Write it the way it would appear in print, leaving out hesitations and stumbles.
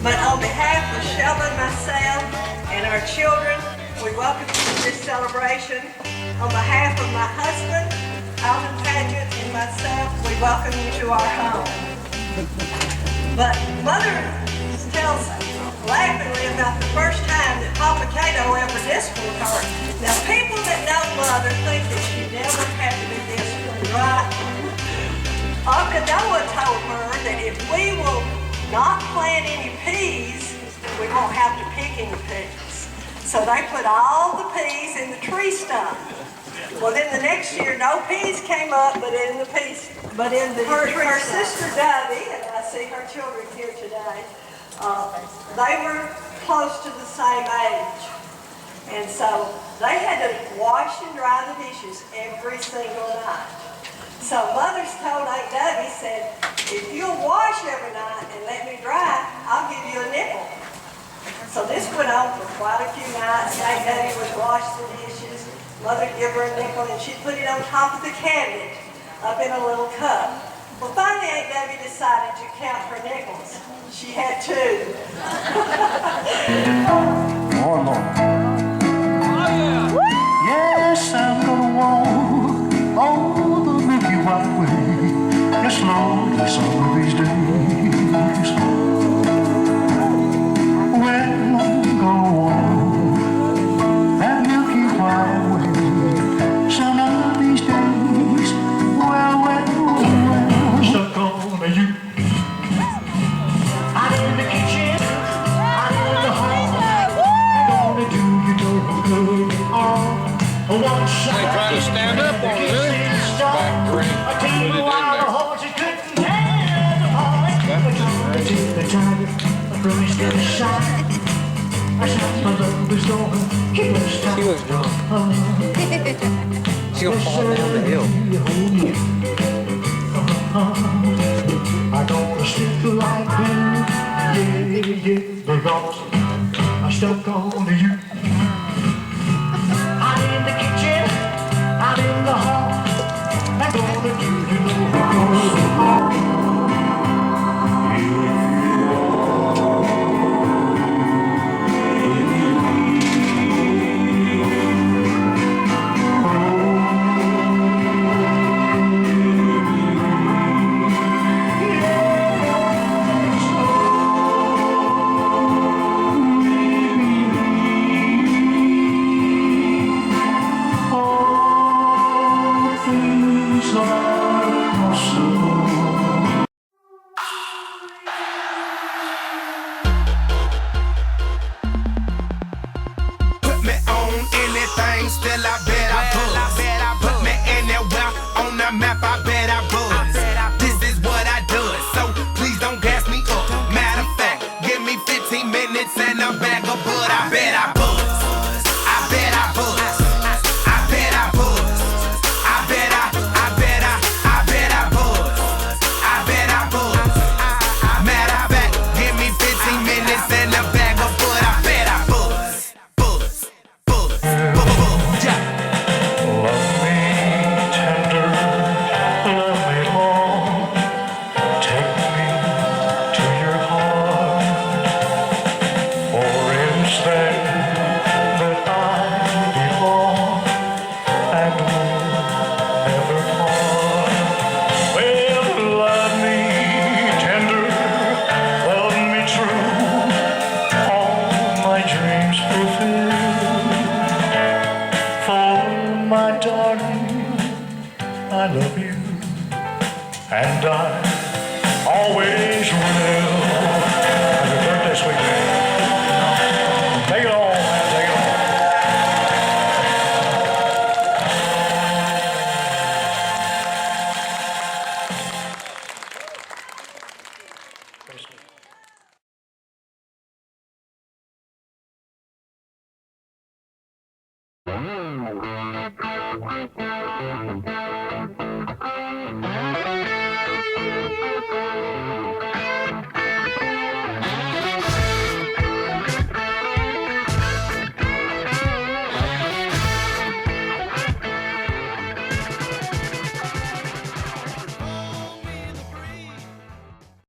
But on behalf of Sheldon, myself, and our children, we welcome you to this celebration. On behalf of my husband, Alvin Paget, and myself, we welcome you to our home. But Mother tells laughingly about the first time that Papa Cato ever disciplined her. Now, people that know Mother think that she never had to be disciplined, right? Uncle Noah told her that if we will not plant any peas, we won't have to pick any peas. So they put all the peas in the tree stump. Well, then the next year, no peas came up, but in the peas, but in the her sister Debbie, and I see her children here today. They were close to the same age, and so they had to wash and dry the dishes every single night. So Mother's told Aunt Debbie, said, if you'll wash every night and let me dry, I'll give you a nickel. So this went on for quite a few nights. Aunt Debbie would wash the dishes, Mother'd give her a nickel, and she'd put it on top of the cabinet, up in a little cup. Well, finally Aunt Debbie decided to count her nickels. She had two. More and more. Oh, yeah. Yes, I'm gonna walk all the Milky Way. Yes, Lord, some of these days. Well, I'm gonna walk that Milky Way. Some of these days. Well, stuck on you. I'm in the kitchen, I'm in the hall. I'm gonna do you no good. One shot. They trying to stand up on it. Back green. Put it in there. She was drunk. She'll fall down the hill. I'm gonna stick like glue. Yeah, because I'm stuck on you. I'm in the kitchen, I'm in the hall. I'm gonna do you no good. Still I bet I buzz. Put me anywhere on the map, I bet I buzz. This is what I do, so please don't gas me up. Matter of fact, give me 15 minutes and a bag of bud. I bet I buzz. I bet I buzz. I bet I buzz. I bet I bet I buzz. I bet I buzz. Matter of fact, give me 15 minutes and a bag of bud. I bet I buzz. Buzz. Buzz. Buzz. Yeah. and I always will. Happy birthday, sweet man. Take it all, man, take it all.